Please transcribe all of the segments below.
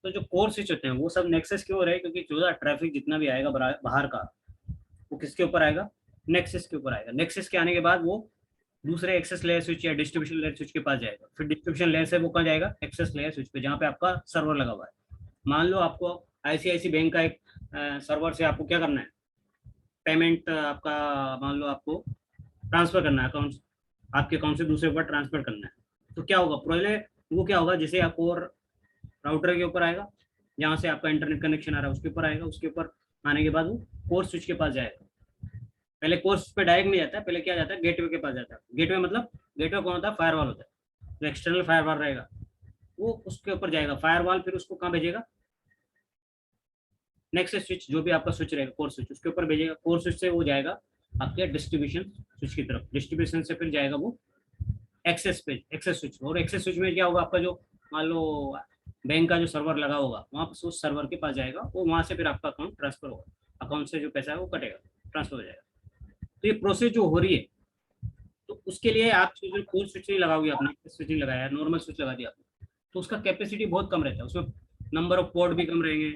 तो जो core switch होते हैं वो सब नेक्सस की ओर है, क्योंकि जो ट्रैफिक जितना भी आएगा बाहर का वो किसके ऊपर आएगा, नेक्सस के ऊपर आएगा। नेक्सस के आने के बाद वो दूसरे एक्सेस लेयर स्विच या डिस्ट्रीब्यूशन लेयर स्विच के पास जाएगा, फिर डिस्ट्रीब्यूशन लेयर से वो कहाँ जाएगा, एक्सेस लेयर स्विच पे, जहाँ पे आपका सर्वर लगा हुआ है। मान लो आपको आईसीआईसी बैंक का एक सर्वर से आपको क्या करना है, पेमेंट आपका मान लो आपको ट्रांसफर करना है, अकाउंट आपके अकाउंट से दूसरे ऊपर ट्रांसफर करना है। तो क्या होगा, पहले वो क्या होगा, जैसे आप और राउटर के ऊपर आएगा, जहाँ से आपका इंटरनेट कनेक्शन आ रहा है उसके ऊपर आएगा, उसके ऊपर आने के बाद वो कोर स्विच के पास जाएगा। पहले कोर्स पे डायरेक्ट नहीं जाता है, पहले क्या जाता है, गेटवे के पास जाता है। गेटवे मतलब गेटवे कौन होता है, फायरवॉल होता है, जो एक्सटर्नल फायरवॉल रहेगा वो उसके ऊपर जाएगा। फायरवॉल फिर उसको कहाँ भेजेगा, नेक्स्ट स्विच, जो भी आपका स्विच रहेगा कोर स्विच, उसके ऊपर भेजेगा। कोर स्विच से वो जाएगा आपके डिस्ट्रीब्यूशन स्विच की तरफ, डिस्ट्रीब्यूशन से फिर जाएगा वो एक्सेस पे, एक्सेस स्विच। और एक्सेस स्विच में क्या होगा, आपका जो मान लो बैंक का जो सर्वर लगा होगा वहाँ पर उस सर्वर के पास जाएगा, वो वहाँ से फिर आपका अकाउंट ट्रांसफर होगा, अकाउंट से जो पैसा है वो कटेगा, ट्रांसफर हो जाएगा। तो ये प्रोसेस जो हो रही है, तो उसके लिए आप कोर स्विच नहीं लगाओगे, अपना स्विच नहीं लगाया, नॉर्मल स्विच लगा दिया आपने, तो उसका कैपेसिटी बहुत कम रहता है, उसमें नंबर ऑफ पोर्ट भी कम रहेंगे,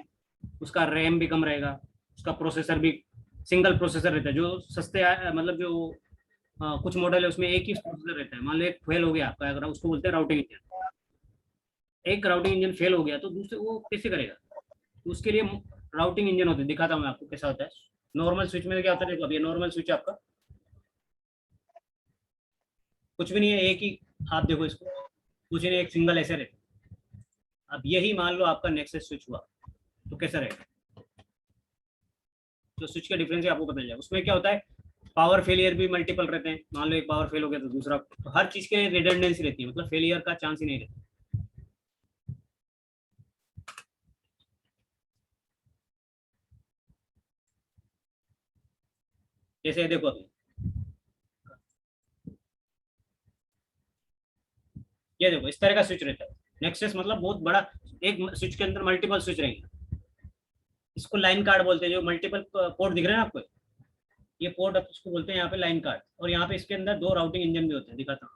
उसका रैम भी कम रहेगा, उसका प्रोसेसर भी सिंगल प्रोसेसर रहता है। जो सस्ते मतलब जो कुछ मॉडल है उसमें एक ही प्रोसेसर रहता है। मान लो एक फेल हो गया आपका, अगर उसको बोलते हैं राउटिंग इंजन, एक राउटिंग इंजन फेल हो गया तो दूसरे वो कैसे करेगा, तो उसके लिए राउटिंग इंजन होते हैं। दिखाता हूँ मैं आपको कैसा होता है। नॉर्मल स्विच में क्या होता है, देखो अब ये नॉर्मल स्विच आपका कुछ भी नहीं है, एक ही, आप देखो इसको कुछ नहीं, एक सिंगल ऐसे रहता है। अब यही मान लो आपका नेक्सस स्विच हुआ तो कैसा रहेगा, तो स्विच का डिफरेंस आपको पता चल जाएगा। उसमें क्या होता है, पावर फेलियर भी मल्टीपल रहते हैं। मान लो एक पावर फेल हो गया तो दूसरा, तो हर चीज के लिए रिडंडेंसी रहती है, मतलब फेलियर का चांस ही नहीं रहता। जैसे देखो अभी ये देखो इस तरह का स्विच रहता है। नेक्सस मतलब बहुत बड़ा, एक स्विच के अंदर मल्टीपल स्विच रहेंगे। इसको लाइन कार्ड बोलते हैं, जो मल्टीपल पोर्ट दिख रहे हैं आपको, ये पोर्ट इसको बोलते हैं यहाँ पे लाइन कार्ड। और यहाँ पे इसके अंदर दो राउटिंग इंजन भी होते हैं, दिखाता हूँ।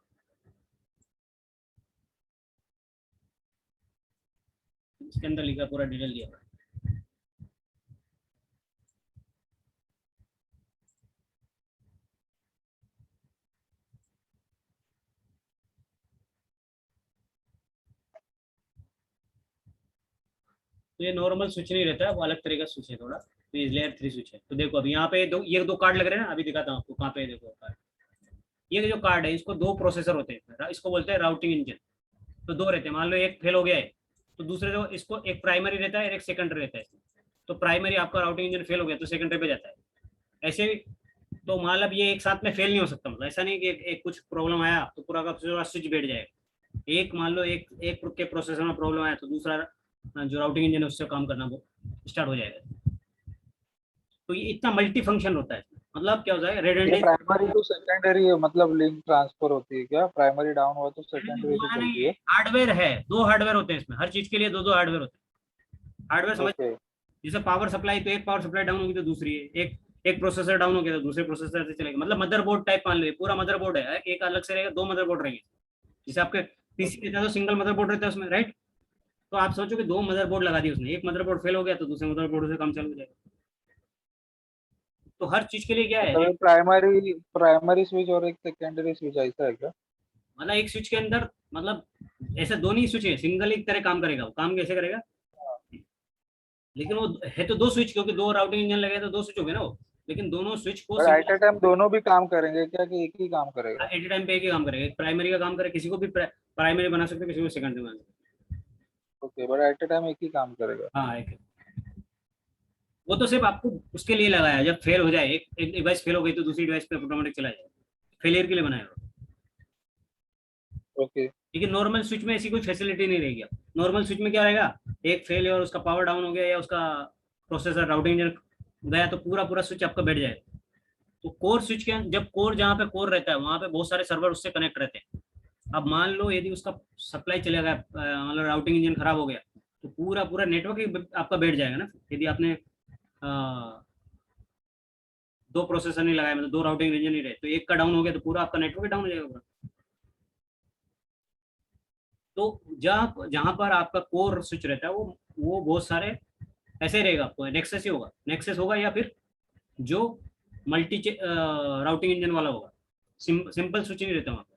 इसके अंदर लिखा पूरा डिटेल दिया हुआ है। तो ये नॉर्मल स्विच नहीं रहता है, वो अलग तरह का स्विच है थोड़ा, तो ये लेयर 3 स्विच है। तो देखो अभी यहाँ पे दो, ये दो कार्ड लग रहे हैं ना, अभी दिखाता हूँ आपको कहाँ पे, देखो कार्ड, ये जो कार्ड है इसको दो प्रोसेसर होते हैं, इसको बोलते हैं राउटिंग इंजन। तो दो रहते हैं, मान लो एक फेल हो गया है तो दूसरे जो इसको एक प्राइमरी रहता है और एक सेकेंडरी रहता है। तो प्राइमरी आपका राउटिंग इंजन फेल हो गया तो सेकेंडरी पे जाता है, ऐसे ही। तो मतलब ये एक साथ में फेल नहीं हो सकता, मतलब ऐसा नहीं कि एक कुछ प्रॉब्लम आया तो पूरा का पूरा स्विच बैठ जाएगा। एक मान लो एक एक के प्रोसेसर में प्रॉब्लम आया तो दूसरा जो राउटिंग इंजन है उससे काम करना वो स्टार्ट हो जाएगा। तो ये इतना मल्टी फंक्शन होता है, मतलब क्या होता है, ये रेडंडेंसी। प्राइमरी टू सेकेंडरी है, मतलब लिंक ट्रांसफर होती है क्या? प्राइमरी डाउन हुआ तो सेकेंडरी पे हुआ नहीं चलती है, है? हार्डवेयर है, दो हार्डवेयर होते हैं इसमें, हर चीज के लिए दो दो हार्डवेयर होते हैं। हार्डवेयर समझ, ओके। जैसे पावर सप्लाई, तो एक पावर सप्लाई डाउन होगी तो दूसरी है, एक प्रोसेसर डाउन हो गया तो दूसरे प्रोसेसर से चलेगा। मतलब मदरबोर्ड टाइप मान लीजिए, पूरा मदरबोर्ड है, एक अलग से रहेगा, दो मदरबोर्ड रहेंगे। जैसे आपके पीसी रहता है तो सिंगल मदरबोर्ड रहता है उसमें, राइट। तो आप सोचो कि दो मदरबोर्ड लगा दिए उसने, एक मदरबोर्ड फेल हो गया तो दूसरे मदरबोर्ड से काम चालू हो जाएगा। तो हर चीज के लिए क्या है, मतलब प्राइमरी प्राइमरी स्विच और एक सेकेंडरी स्विच ऐसा है क्या? मतलब एक स्विच के अंदर, मतलब ऐसे दोनों ही स्विच है, सिंगल एक तरह काम करेगा। वो काम कैसे करेगा, लेकिन वो है तो दो स्विच, क्योंकि दो राउटिंग इंजन लगे तो दो स्विच हो गए ना वो, लेकिन दोनों स्विच को पर एट सिंगल ए टाइम दोनों भी काम करेंगे क्या, कि एक ही काम करेगा? एट ए टाइम पे एक ही काम करेगा। एक प्राइमरी का काम करे, किसी को भी प्राइमरी बना सकते हो, किसी को सेकेंडरी बना सकते okay, but at a time एक ही काम करेगा। हो। हाँ एक, वो तो सिर्फ आपको उसके लिए लगाया है, जब फेल हो जाए, एक डिवाइस फेल हो गई तो दूसरी डिवाइस पे ऑटोमेटिक चला जाए, फेलियर के लिए बनाया हुआ। ओके। लेकिन नॉर्मल स्विच में ऐसी कोई फैसिलिटी नहीं रहेगी। नॉर्मल स्विच में क्या रहेगा, एक फेल और उसका पावर डाउन हो गया या उसका प्रोसेसर राउटिंग इंजन गया तो पूरा पूरा स्विच आपका बैठ जाएगा। तो कोर स्विच के जब कोर, जहाँ पे कोर रहता है वहां पे बहुत सारे सर्वर उससे कनेक्ट रहते हैं। अब मान लो यदि उसका सप्लाई चला गया, मतलब राउटिंग इंजन खराब हो गया, तो पूरा पूरा नेटवर्क ही आपका बैठ जाएगा ना। यदि आपने दो प्रोसेसर नहीं लगाए, मतलब दो राउटिंग इंजन नहीं रहे, तो एक का डाउन हो गया तो पूरा आपका नेटवर्क डाउन हो जाएगा पूरा। तो जहाँ जहाँ पर आपका कोर स्विच रहता है वो वो बहुत सारे ऐसे ही रहेगा, आपको नेक्सस ही होगा, नेक्सस होगा या फिर जो मल्टी राउटिंग इंजन वाला होगा। सिंपल स्विच नहीं रहता वहाँ पे,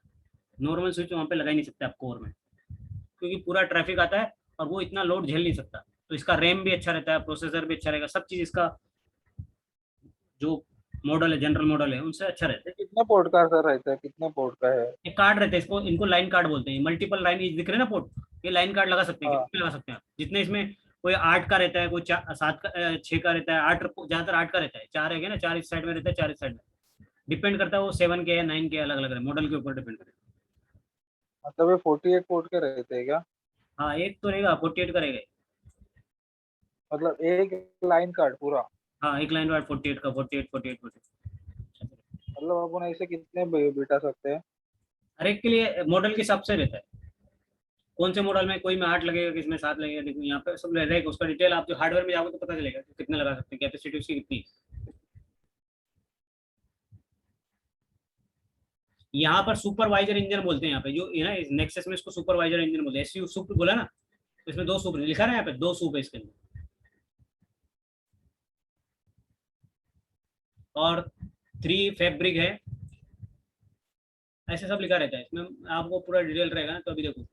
नॉर्मल स्विच वहाँ पे लगा ही नहीं सकते आप कोर में, क्योंकि पूरा ट्रैफिक आता है और वो इतना लोड झेल नहीं सकता। तो इसका रैम भी अच्छा रहता है, प्रोसेसर भी अच्छा रहेगा, सब चीज़ इसका जो मॉडल है, जनरल मॉडल है, उनसे अच्छा रहता ये कितने पोर्ट का सर रहता है, कितने पोर्ट का है? है। एक कार्ड रहता है, इसको इनको लाइन कार्ड बोलते हैं, मल्टीपल लाइन दिख रहे हैं ना पोर्ट, ये लाइन कार्ड लगा सकते हैं, हाँ। कितने लगा सकते हैं आप, जितने इसमें कोई 8 का रहता है, कोई 7 का 6 का रहता है, 8 ज्यादातर 8 का रहता है, 4 है ना, 4 इस साइड में रहता है, 4 इस साइड में, डिपेंड करता है वो 7 के या 9 के, अलग अलग मॉडल के ऊपर डिपेंड करता है। मतलब ये 48 पोर्ट के रहते हैं क्या? हाँ एक तो रहेगा 48 का रहेगा। मतलब एक लाइन कार्ड पूरा? हाँ एक लाइन वाइड 48 का, 48 48 48। मतलब अपन ऐसे कितने बिठा सकते हैं? हर एक के लिए मॉडल के हिसाब से रहता है, कौन से मॉडल में कोई में 8 लगेगा, किसमें 7 लगेगा, देखो यहाँ पे सब रहेगा, उसका डिटेल आप जो हार्डवेयर में जाओगे तो पता चलेगा कि कितने लगा सकते हैं, कैपेसिटी उसकी कितनी है। यहाँ पर सुपरवाइजर इंजन बोलते हैं, यहाँ पे जो है ना नेक्सस में इसको सुपरवाइजर इंजन बोलते हैं, एसयू सुप बोला ना, तो इसमें 2 सूप लिखा है ना, यहाँ पे 2 सूप है इसके अंदर, और 3 फैब्रिक है, ऐसे सब लिखा रहता है इसमें, आपको पूरा डिटेल रहेगा ना। तो अभी देखो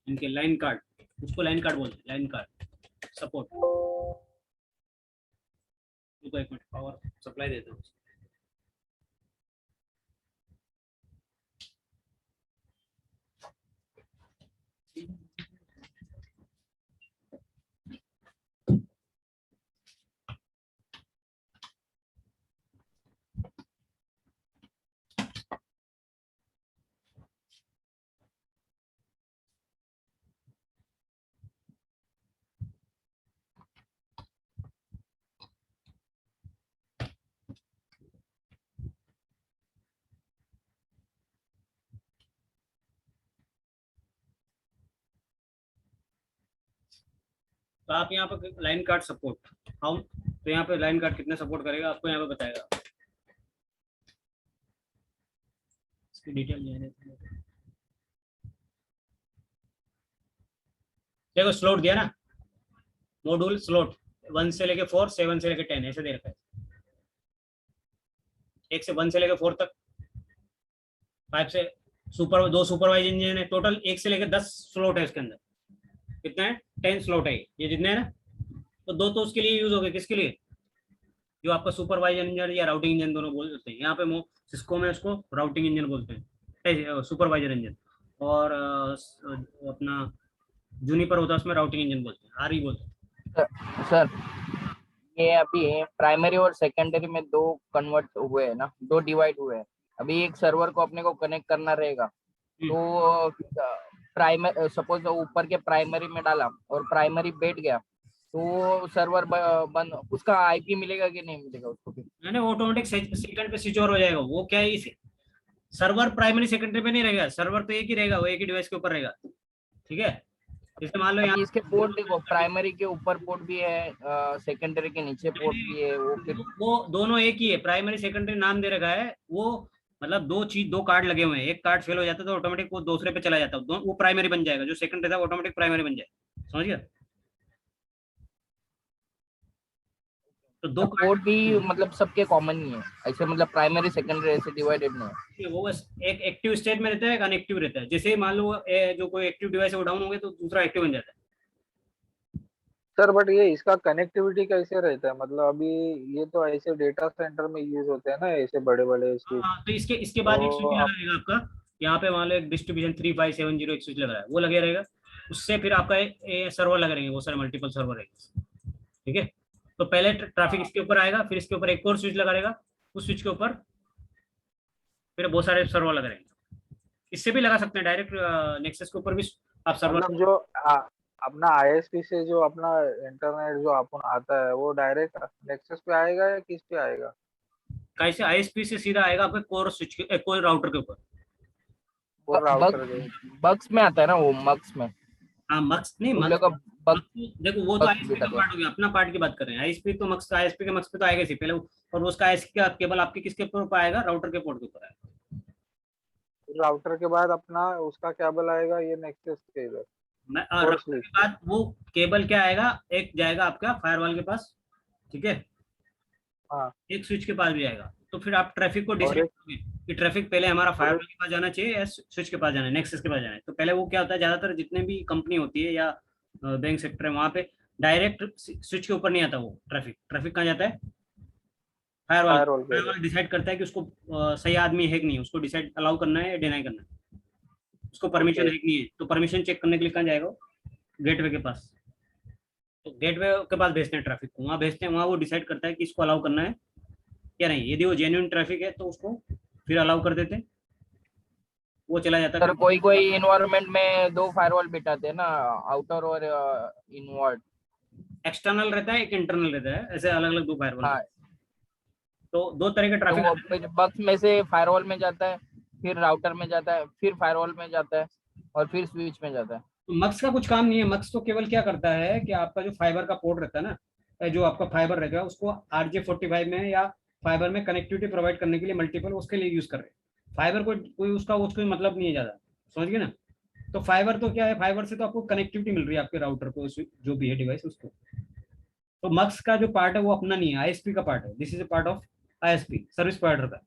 इनके लाइन कार्ड, उसको लाइन कार्ड बोलते हैं, लाइन कार्ड सपोर्ट। रुको एक मिनट, पावर सप्लाई देता हूँ। तो आप यहाँ पे लाइन कार्ड सपोर्ट, हम तो यहाँ पे लाइन कार्ड कितने सपोर्ट करेगा आपको यहाँ पे बताएगा, इसकी डिटेल देखो स्लॉट दिया ना, मॉड्यूल स्लॉट 1 से लेके 4, 7 से लेके 10 ऐसे दे रखा है, 1 से 1 से लेके 4 तक, 5 से दो सुपरवाइज इंजन है, टोटल 1 से लेके 10 स्लॉट है इसके अंदर, कितना है 10 स्लॉट है ये जितने है ना। तो 2 तो उसके लिए यूज हो गए, किसके लिए, जो आपका सुपरवाइजर इंजन या राउटिंग इंजन दोनों बोल सकते हैं, यहाँ पे सिस्को में उसको राउटिंग इंजन बोलते हैं, सुपरवाइजर इंजन, और अपना जूनिपर होता है उसमें राउटिंग इंजन बोलते हैं, आरई बोलते हैं। सर ये अभी प्राइमरी और सेकेंडरी में 2 कन्वर्ट हुए हैं ना, 2 डिवाइड हुए हैं। अभी एक सर्वर को अपने को कनेक्ट करना रहेगा, तो प्राइमरी सपोज ऊपर के प्राइमरी में डाला और प्राइमरी बैठ गया, तो सर्वर बंद, उसका आईपी मिलेगा कि नहीं मिलेगा उसको भी? मैंने ऑटोमेटिक सेकंड पे स्विच ओवर हो जाएगा, वो क्या है इस सर्वर प्राइमरी सेकेंडरी पे नहीं रहेगा, सर्वर तो एक ही रहेगा, वो एक ही डिवाइस के ऊपर रहेगा, ठीक है। जैसे मान लो यहाँ इसके पोर्ट देखो, प्राइमरी के ऊपर पोर्ट भी है, सेकेंडरी के नीचे पोर्ट भी है, वो फिर वो दोनों एक ही है, प्राइमरी सेकेंडरी नाम दे रखा है वो, मतलब 2 कार्ड लगे हुए हैं, एक कार्ड फेल हो जाता है तो ऑटोमेटिक वो दूसरे पे चला जाता है, वो प्राइमरी बन जाएगा, जो सेकंड रहता है ऑटोमेटिक प्राइमरी बन जाएगा, समझ गया। तो 2 पोर्ट भी मतलब सबके कॉमन ही है ऐसे, मतलब प्राइमरी सेकेंडरी ऐसे डिवाइडेड नहीं है। वो बस एक एक्टिव स्टेट में रहता है, एक अनएक्टिव रहता है, जैसे मान लो जो कोई एक्टिव डिवाइस है वो डाउन हो गया तो दूसरा एक्टिव बन जाता है। सर बट ये इसका कनेक्टिविटी कैसे रहता है? मतलब अभी ये तो ऐसे डेटा सेंटर में यूज होते हैं ना, ऐसे बड़े बड़े स्विच। हाँ तो इसके बाद एक स्विच तो लगा आप रहेगा आपका, यहाँ पे मान लो एक डिस्ट्रीब्यूशन 3570 एक स्विच लग रहा है, वो लगे रहेगा, उससे फिर आपका सर्वर लगे रहेंगे, वो सारे मल्टीपल सर्वर रहेंगे, ठीक है। तो पहले ट्रैफिक इसके ऊपर आएगा, फिर इसके ऊपर एक और स्विच लगा रहेगा, उस स्विच के ऊपर फिर बहुत सारे सर्वर लगे रहेंगे। इससे भी लगा सकते हैं डायरेक्ट, नेक्सस के ऊपर भी आप सर्वर। मतलब जो अपना आईएसपी से जो अपना इंटरनेट जो अपन आता है वो डायरेक्ट नेक्सस पे आएगा या किस पे आएगा? कैसे आईएसपी से सीधा आएगा आपके कोर स्विच के, कोर राउटर के ऊपर। वो राउटर के? बक्स में आता है ना वो, मक्स में। हाँ मक्स नहीं, उन मक्स लोग का बक्स देखो वो तो बक्स आईएसपी का दिखाते हैं। पार्ट हो गया, अपना पार्ट की बात कर रहे हैं, आईएसपी तो मक्स का, आईएसपी के मक्स पे तो आएगा ही पहले, और उसका आईएसपी का केबल आपके किसके ऊपर आएगा, राउटर के पोर्ट के ऊपर आएगा। राउटर के बाद अपना उसका केबल आएगा ये नेक्सस के इधर और राउटर स्विच के पे। बाद वो केबल क्या आएगा, एक जाएगा आपका फायरवॉल के पास, ठीक है, हाँ एक स्विच के पास भी जाएगा। तो फिर आप ट्रैफिक को और डिसाइड एक करोगे कि ट्रैफिक पहले हमारा और फायरवॉल एक के पास जाना चाहिए या स्विच के पास जाना है, नेक्सस के पास जाना है। तो पहले वो क्या होता है, ज्यादातर जितने भी कंपनी होती है या बैंक सेक्टर है, वहां पे डायरेक्ट स्विच के ऊपर नहीं आता वो ट्रैफिक। ट्रैफिक कहाँ जाता है, फायरवॉल। फायरवॉल के इधर। फायरवॉल डिसाइड करता है कि उसको सही आदमी है कि नहीं, उसको डिसाइड अलाउ करना है या डिनाई करना है, उसको परमिशन ओके है कि नहीं है। तो परमिशन चेक करने के लिए कहाँ जाएगा, गेटवे के पास। तो गेटवे के पास भेजते हैं ट्रैफिक को, वहाँ भेजते हैं, वहाँ वो डिसाइड करता है कि इसको अलाउ करना है या नहीं। यदि वो जेन्युइन ट्रैफिक है तो उसको फिर अलाउ कर देते हैं, वो चला जाता है सर फिर। कोई कोई इन्वायरमेंट में दो फायरवॉल बिठाते हैं ना, आउटर और इनवर्ड। एक्सटर्नल रहता है, एक इंटरनल रहता है, ऐसे अलग अलग दो फायरवॉल रहते हाँ, हैं। तो दो तरह के तो ट्रैफिक वो आते हैं। फिर बक्स में से फायरवॉल में जाता है, फिर राउटर में जाता है, फिर फायरवॉल में जाता है, और फिर स्विच में जाता है। तो मक्स का कुछ काम नहीं है। मक्स तो केवल क्या करता है कि आपका जो फाइबर का पोर्ट रहता है ना, जो आपका फाइबर रहेगा उसको RJ45 में या फाइबर में कनेक्टिविटी प्रोवाइड करने के लिए मल्टीपल उसके लिए यूज कर रहे हैं। फाइबर को कोई उसका उसको मतलब नहीं है ज्यादा, समझ गए ना। तो फाइबर तो क्या है, फाइबर से तो आपको कनेक्टिविटी मिल रही है आपके राउटर को, जो भी है डिवाइस उसको। तो मक्स का जो पार्ट है वो अपना नहीं है, ISP का पार्ट है। This is a part of ISP, service provider का।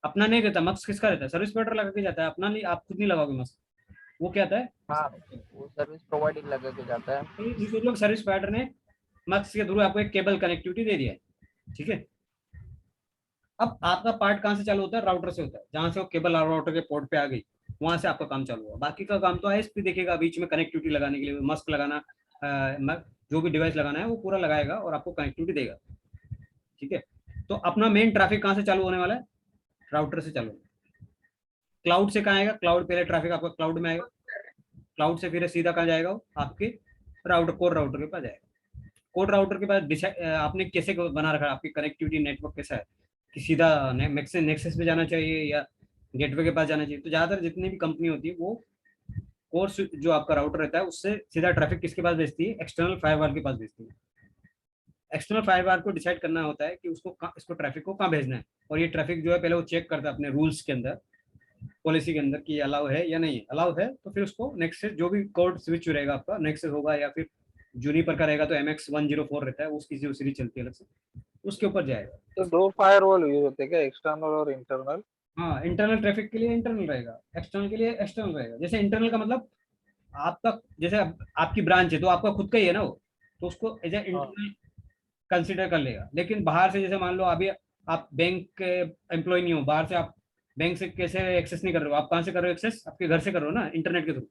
अपना नहीं रहता मक्स, किसका रहता है, सर्विस प्रोवाइडर लगा के जाता है, अपना नहीं, आप खुद नहीं लगाओगे मक्स। वो क्या आता है, हाँ, वो सर्विस प्रोवाइडर लगा के जाता है। तो जिस लोग सर्विस प्रोवाइडर ने मक्स के थ्रू आपको एक केबल कनेक्टिविटी दे दिया है, ठीक है। अब आपका पार्ट कहाँ से चालू होता है, राउटर से होता है। जहां से वो केबल राउटर के पोर्ट पे आ गई, वहां से आपका काम चालू हुआ। बाकी का काम तो ISP देखेगा, बीच में कनेक्टिविटी लगाने के लिए मस्क लगाना, जो भी डिवाइस लगाना है वो पूरा लगाएगा और आपको कनेक्टिविटी देगा, ठीक है। तो अपना मेन ट्रैफिक कहाँ से चालू होने वाला है, राउटर से चालू। क्लाउड से कहाँ आएगा, क्लाउड पहले ट्रैफिक आपका क्लाउड में आएगा, क्लाउड से फिर सीधा कहाँ जाएगा वो, आपके राउटर, कोर राउटर के पास जाएगा। कोड राउटर के पास आपने कैसे बना रखा है, आपकी कनेक्टिविटी नेटवर्क कैसा है, कि सीधा नेक्सस पे जाना चाहिए या गेटवे के पास जाना चाहिए। तो ज्यादातर जितनी भी कंपनी होती है वो कोर्स जो आपका राउटर रहता है उससे सीधा ट्रैफिक किसके पास भेजती है, एक्सटर्नल फायरवॉल के पास भेजती है। एक्सटर्नल फायरवॉल को डिसाइड करना होता है कि इसको ट्रैफिक को कहाँ भेजना है। और ये ट्रैफिक जो है पहले वो चेक करता है अपने रूल्स के अंदर, पॉलिसी के अंदर, कि अलाउ है या नहीं है। अलाउ है तो फिर उसको नेक्स्ट जो भी कोड स्विच रहेगा आपका, नेक्स्ट होगा या फिर जूनिपर का रहेगा तो MX104 रहता है, उसकी जो सीरीज चलती है अलग से, उसके ऊपर जाएगा। तो दो फायरवॉल यूज होते हैं क्या, एक्सटर्नल और इंटरनल? हाँ, इंटरनल ट्रैफिक के लिए इंटरनल रहेगा, एक्सटर्नल के लिए एक्सटर्नल रहेगा। जैसे इंटरनल का मतलब आपका, जैसे आपकी ब्रांच है तो आपका खुद का ही है ना वो, तो उसको एज ए हाँ इंटरनल कंसिडर कर लेगा। लेकिन बाहर से, जैसे मान लो अभी आप बैंक के एम्प्लॉय नहीं हो, बाहर से आप बैंक से कैसे एक्सेस नहीं कर रहे हो, आप कहाँ से कर रहे हो एक्सेस, आपके घर से कर रहे हो ना, इंटरनेट के थ्रू।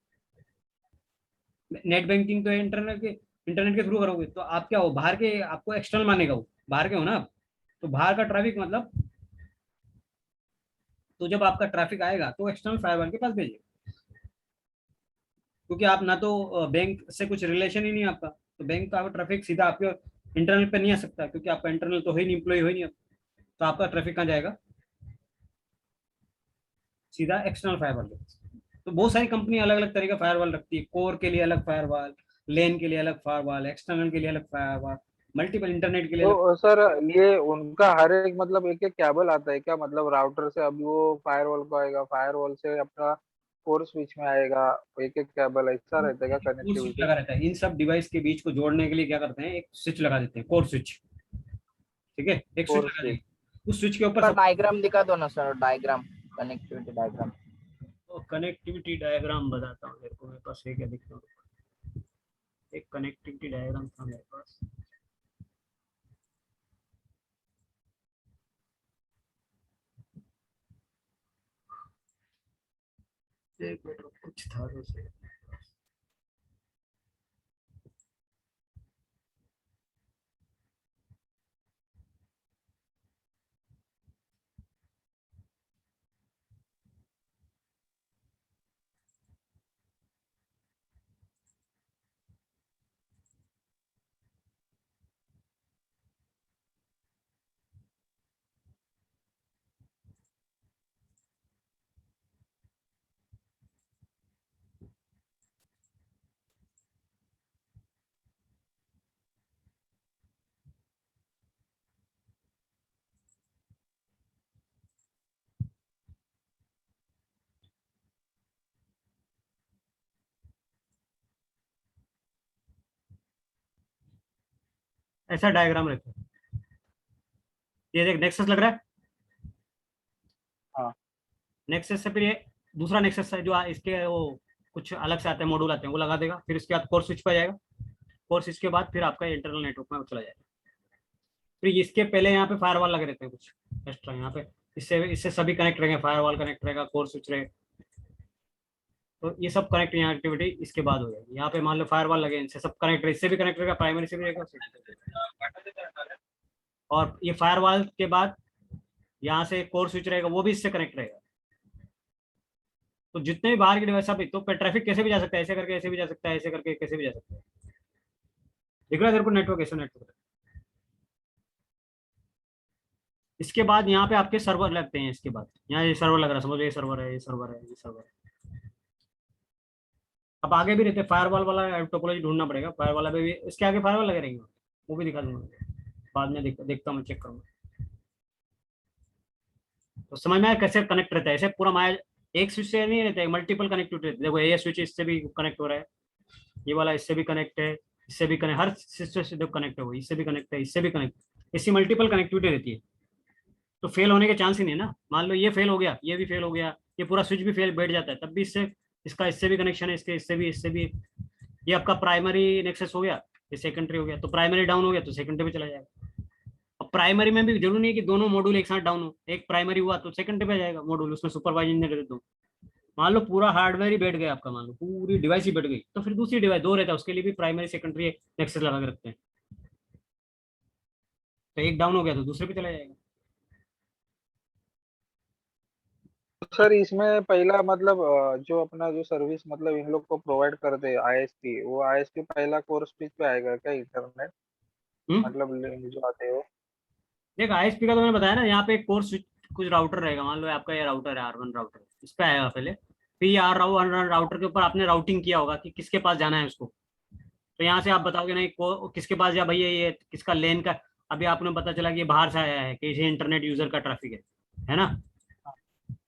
नेट बैंकिंग तो इंटरनेट के थ्रू करोगे, तो आप क्या हो, बाहर के, आपको एक्सटर्नल मानेगा वो, बाहर के हो ना आप। तो बाहर का ट्रैफिक मतलब, तो जब आपका ट्रैफिक आएगा तो एक्सटर्नल फायरवॉल के पास भेजिए, क्योंकि आप ना तो बैंक से कुछ रिलेशन ही नहीं है आपका, तो बैंक का ट्रैफिक सीधा आपके इंटरनल पे नहीं आ सकता, क्योंकि आपका इंटरनल तो है नहीं, इम्प्लॉय हो ही नहीं आप। तो आपका ट्रैफिक कहाँ जाएगा, सीधा एक्सटर्नल फायरवॉल पे। तो बहुत सारी कंपनी अलग अलग तरह का फायरवॉल रखती है, कोर के लिए अलग फायरवॉल, लेन के लिए अलग फायरवॉल, एक्सटर्नल के लिए अलग फायरवॉल, मल्टीपल इंटरनेट के लिए अलग। तो सर ये उनका हर एक मतलब एक एक केबल आता है क्या, मतलब राउटर से अभी वो फायरवॉल को आएगा, फायरवॉल से अपना कोर स्विच में आएगा, एक एक केबल ऐसा रहता है क्या कोर स्विच कनेक्टिविटी? लगा रहता है, इन सब डिवाइस के बीच को जोड़ने के लिए क्या करते हैं, एक स्विच लगा देते हैं, कोर स्विच, ठीक है, एक स्विच कोर लगा स्विच। देंगे। उस स्विच के ऊपर का सब डायग्राम दिखा दो ना sir, diagram, connectivity diagram. Connectivity diagram बताता हूँ मेरे को, मेरे पास है क्या, दिखता हूँ। एक कनेक्टिविटी डायग्राम था मेरे पास, एक मिनट कुछ था जैसे। ऐसा डायग्राम रहता है। ये देख नेक्सस लग रहा है। हाँ। नेक्सस से फिर ये दूसरा नेक्सस है जो इसके वो कुछ अलग से आते हैं, मॉड्यूल आते हैं, वो लगा देगा। फिर इसके बाद कोर स्विच पे जाएगा। कोर स्विच के बाद फिर आपका इंटरनल नेटवर्क में चला जाएगा। फिर इसके पहले यहाँ पे फायरवॉल लगे रहते हैं कुछ एक्स्ट्रा यहाँ पे। इससे इससे सभी कनेक्ट रहेंगे, फायरवॉल कनेक्ट रहेगा, कोर स्विच रहेगा। तो ये सब कनेक्ट यहाँ एक्टिविटी इसके बाद हो जाएगी। यहाँ पे मान लो फायरवॉल लगे, इनसे सब कनेक्ट रहे, इससे भी कनेक्ट रहेगा, प्राइमरी से भी रहेगा। और ये फायरवॉल के बाद यहाँ से कोर स्विच रहेगा, वो भी इससे कनेक्ट रहेगा। तो जितने भी बाहर के डिवाइस सब, तो ट्रैफिक कैसे भी जा सकता है, ऐसे करके ऐसे भी जा सकता है, ऐसे करके कैसे भी जा सकता है। दिख रहा है तेरे को नेटवर्क, ऐसा नेटवर्क। इसके बाद यहाँ पे आपके सर्वर लगते हैं। इसके बाद यहाँ ये सर्वर लग रहा है, समझो ये सर्वर है, ये सर्वर है, ये सर्वर है। अब आगे भी रहते, फायरवॉल वाला टोपोलॉजी ढूंढना पड़ेगा। फायरवॉल पे भी इसके आगे फायरवॉल लगे रहेंगे, वो भी दिखा दूंगा बाद में। देखता हूँ मैं, चेक करूंगा। तो समझ में आया कैसे कनेक्ट रहता है। ऐसे पूरा माया एक स्विच से नहीं रहता है, मल्टीपल कनेक्टिविटी रहती है। देखो ये स्विच इससे भी कनेक्ट हो रहा है, ये वाला इससे भी कनेक्ट है, इससे भी कनेक्ट, हर सिस्टम से कनेक्ट है वो, इससे भी कनेक्ट है, इससे भी कनेक्ट। इससे मल्टीपल कनेक्टिविटी रहती है, तो फेल होने के चांस ही नहीं है ना। मान लो ये फेल हो गया, ये भी फेल हो गया, ये पूरा स्विच भी फेल बैठ जाता है, तब भी इससे इसका इससे भी कनेक्शन है, इसके इससे भी, इससे भी। ये आपका प्राइमरी नेक्सस हो गया, ये सेकेंडरी हो गया। तो प्राइमरी डाउन हो गया तो सेकेंडरी पे चला जाएगा। अब प्राइमरी में भी जरूरी नहीं है कि दोनों मॉड्यूल एक साथ डाउन हो। एक प्राइमरी हुआ तो सेकेंडरी पे जाएगा मॉड्यूल, उसमें सुपरवाइजिंग नहीं दो। मान लो पूरा हार्डवेयर ही बैठ गया आपका, मान लो पूरी डिवाइस ही बैठ गई, तो फिर दूसरी डिवाइस दो रहता है, उसके लिए भी प्राइमरी सेकेंडरी नेक्सस लगा के रखते हैं। तो एक डाउन हो गया तो दूसरे पे चला जाएगा। सर इसमें पहला मतलब जो अपना जो सर्विस मतलब इन लोग को प्रोवाइड करते हैं आईएसपी, वो आईएसपी पहला कोर स्विच पे आएगा क्या इंटरनेट, मतलब लिंक जो आते हो? देख आईएसपी का तो मैंने बताया ना, यहाँ पे एक कोर स्विच कुछ राउटर रहेगा। मान लो आपका ये राउटर है R1 राउटर, इस पे आएगा पहले। फिर ये R1 राउटर के ऊपर आपने राउटिंग किया होगा कि किसके पास जाना है उसको। तो यहाँ से आप बताओगे नहीं किसके पास जा भैया, ये किसका लेन का। अभी आपने पता चला कि ये बाहर से आया है, किसी इंटरनेट यूजर का ट्रैफिक है ना,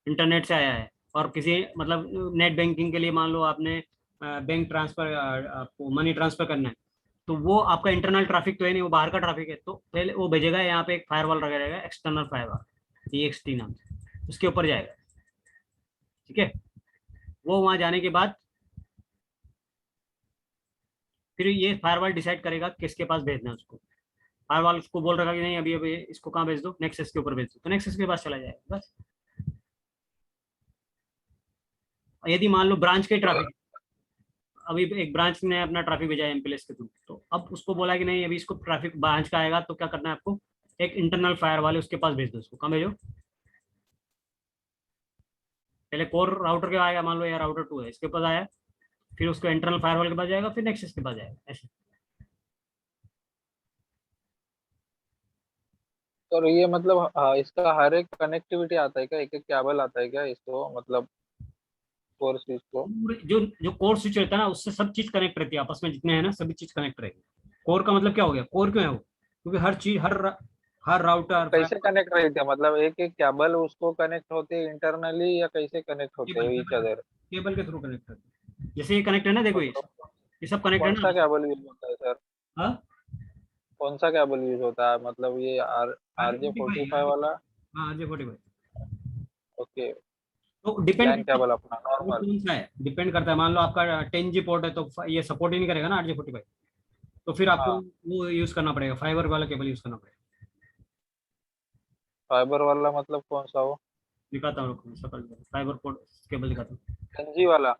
इंटरनेट से आया है। और किसी मतलब नेट बैंकिंग के लिए मान लो आपने बैंक ट्रांसफर, आपको मनी ट्रांसफर करना है, तो वो आपका इंटरनल ट्रैफिक तो है नहीं, वो बाहर का ट्रैफिक है। तो पहले वो भेजेगा, यहाँ पे एक फायरवॉल लगा रहेगा, एक्सटर्नल फायरवॉल, EXT नाम से, उसके ऊपर जाएगा। ठीक है, वो वहां जाने के बाद फिर ये फायरवॉल डिसाइड करेगा किसके पास भेजना है उसको। फायरवॉल उसको बोल रहा कि नहीं अभी अभी इसको कहाँ भेज दो, नेक्सस के ऊपर भेज दो, तो नेक्सस के पास चला जाएगा बस। यदि मान लो ब्रांच के ट्रैफिक, अभी एक ब्रांच ने अपना ट्रैफिक भेजा है MPLS के थ्रू, तो अब उसको बोला कि नहीं अभी इसको ट्रैफिक ब्रांच का आएगा, तो क्या करना है आपको, एक इंटरनल फायर वाले उसके पास भेज दो उसको। कहाँ भेजो, पहले कोर राउटर के आएगा, मान लो यार राउटर 2 है, इसके पास आया, फिर उसको इंटरनल फायरवॉल के पास जाएगा, फिर नेक्सस के पास जाएगा, ऐसे। और ये मतलब इसका हर एक कनेक्टिविटी आता है क्या, एक एक केबल आता है क्या इसको, मतलब कोर स्विच को? जो जो कोर स्विच रहता है ना, उससे सब चीज कनेक्ट रहती है आपस में, जितने हैं ना सभी चीज कनेक्ट रहेगी। कोर का मतलब क्या हो गया, कोर क्यों है वो, क्योंकि हर चीज, हर राउटर कैसे कनेक्ट रहते हैं, मतलब एक एक केबल उसको कनेक्ट होते हैं इंटरनली या कैसे कनेक्ट होते केबल हैं ईच अदर? केबल के थ्रू कनेक्ट करते हैं। जैसे ये कनेक्ट है ना, देखो ये सब कनेक्ट है कौन ना सा आपस में। केबल यूज होता है सर? हाँ, कौन सा केबल यूज होता है, मतलब ये RJ 45 वाला? हाँ RJ45। ओके। तो डिपेंड लैन करता है केबल अपना वो नॉर्मल। कौन सा है, डिपेंड करता है। मान लो आपका 10G पोर्ट है तो ये सपोर्ट ही नहीं करेगा ना RJ45, तो फिर आपको हाँ, वो यूज करना पड़ेगा, फाइबर वाला केबल यूज करना पड़ेगा। फाइबर वाला मतलब कौन सा हो? दिखाता हूँ, रुको, सकल फाइबर पोर्ट केबल दिखाता हूँ। 10G वाला?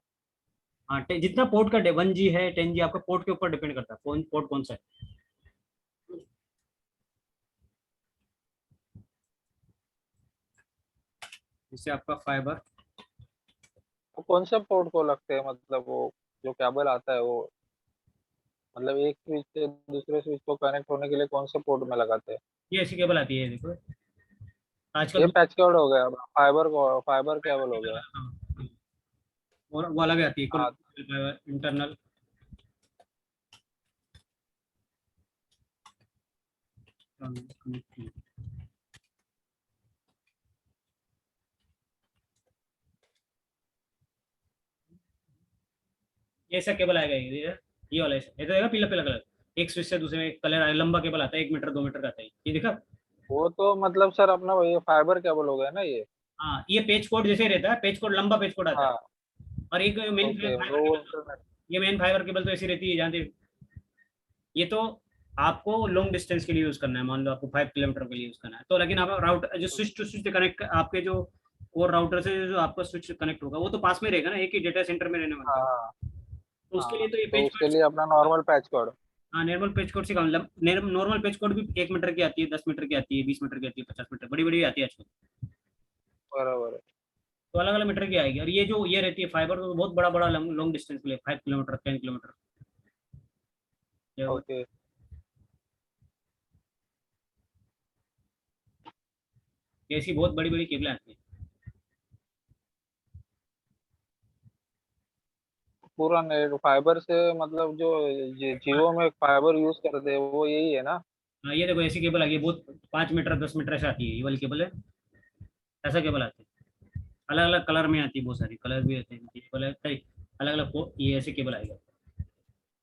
हाँ, जितना पोर्ट का 1G है 10G, आपका पोर्ट के ऊपर डिपेंड करता है कौन पोर्ट कौन सा है। जिससे आपका फाइबर, वो कौन सा पोर्ट को लगते हैं, मतलब वो जो केबल आता है वो, मतलब एक स्विच से दूसरे स्विच को कनेक्ट होने के लिए कौन से पोर्ट में लगाते हैं? ये ऐसी केबल आती है देखो ये आजकल। पैच केबल हो गया, फाइबर को फाइबर केबल हो गया। और वो अलग आती है हाँ। इंटरनल। ये ऐसा केबल आएगा, ये वाला ऐसा, ये तो आएगा पीला पीला कलर। एक स्विच से दूसरे में कलर लंबा केबल आता है, 1 मीटर 2 मीटर का आता है, ये देखा। वो तो मतलब सर अपना ये फाइबर केबल हो गया ना ये। हाँ, ये पेज कोड जैसे रहता है, पेज कोड लंबा पेज कोड आता है। हाँ और एक मेन ओके फाइबर वो केबल, ये मेन फाइबर केबल तो ऐसी रहती है जानते, ये तो आपको लॉन्ग डिस्टेंस के लिए यूज करना है, मान लो आपको 5 किलोमीटर के लिए यूज करना है तो, लेकिन आप राउटर जो स्विच टू स्विच कनेक्ट आपके जो कोर राउटर से जो आपका स्विच कनेक्ट होगा वो तो पास में रहेगा ना, एक ही डेटा सेंटर में रहने वाला है। हाँ तो उसके लिए हाँ, तो ये तो पेज उसके कोड, लिए अपना नॉर्मल पैच कोड। हाँ नॉर्मल पेज कोड से काम, नॉर्मल पेज कोड भी 1 मीटर की आती है, 10 मीटर की आती है, 20 मीटर की आती है, 50 मीटर, बड़ी बड़ी आती है आजकल। बराबर है। तो अलग अलग मीटर की आएगी। और ये जो ये रहती है फाइबर तो बहुत बड़ा बड़ा लॉन्ग डिस्टेंस के लिए, 5 किलोमीटर 10 किलोमीटर ये होगा। ओके ऐसी बहुत बड़ी बड़ी केबलें आती है। पूरा नेट फाइबर से मतलब जो जियो में फाइबर यूज करते हैं वो यही है ना। हाँ, ये देखो ऐसी केबल आ गई बहुत, 5 मीटर 10 मीटर से आती है, ये वाली केबल है, ऐसा केबल आती है। अलग अलग कलर में आती है, बहुत सारी कलर भी आते हैं, केबल है कई अलग अलग, ये ऐसे केबल आएगा।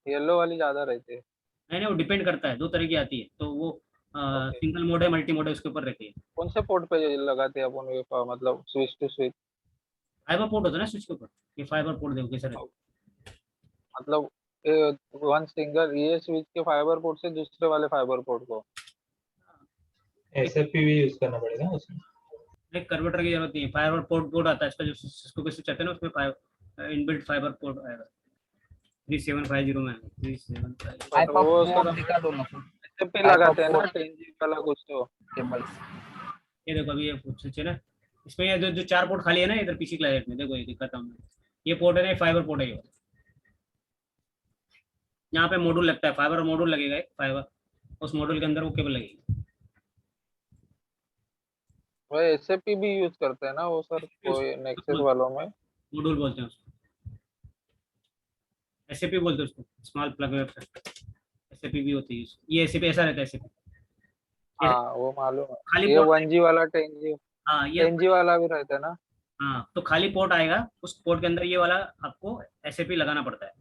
येलो वाली ज्यादा रहती है। नहीं नहीं, वो डिपेंड करता है, 2 तरह की आती है तो वो ओके सिंगल मोड है मल्टी मोड है उसके ऊपर रहती है। कौन से पोर्ट पे लगाते हैं अपन ये मतलब switch to switch. Fibre port होता है ना स्विच के ऊपर, ये फाइबर पोर्ट देखो कैसा रहता मतलब वन सिंगल ये स्विच के फाइबर पोर्ट से दूसरे वाले फाइबर पोर्ट को। है। एसएफपी भी यूज करना पड़ेगा उसमें। एक कन्वर्टर की जरूरत नहीं है, फाइबर पोर्ट पोर्ट आता है इसका, जो सिस्को के स्विच आते हैं ना उसमें इनबिल्ट फाइबर पोर्ट आएगा, 3750 में आएगा, 3750। बट टाइप ऑफ वो पोर्ट सर दिखा दो ना सर, पे टाइप ऑफ लगाते हैं ना पोर्ट 10G वाला कुछ तो। केबल्स। ये देखो अभी ये स्विच है ना, इसमें ये जो 4 पोर्ट खाली है ना इधर पीछे क्लाइट में, देखो ये दिखाता हूँ मैं। ये पोर्ट है ना, फाइबर पोर्ट है ये, यहाँ पे मॉड्यूल लगता है, फाइबर मॉड्यूल लगेगा एक फाइबर, उस मॉड्यूल के अंदर वो केबल लगेगी। वो एसएपी भी यूज करते हैं ना वो सर कोई नेक्सस वालों में। मॉड्यूल बोलते हैं उसको, एसएपी बोलते हैं उसको, स्मॉल प्लग एसएपी भी होती है, ये एसएपी ऐसा रहता है एसएपी। हाँ वो मालूम है खाली ये पोर्ट, 1G वाला 10G हाँ ये, 10G वाला भी रहता है ना। हाँ तो खाली पोर्ट आएगा, उस पोर्ट के अंदर ये वाला आपको एसएपी लगाना पड़ता है,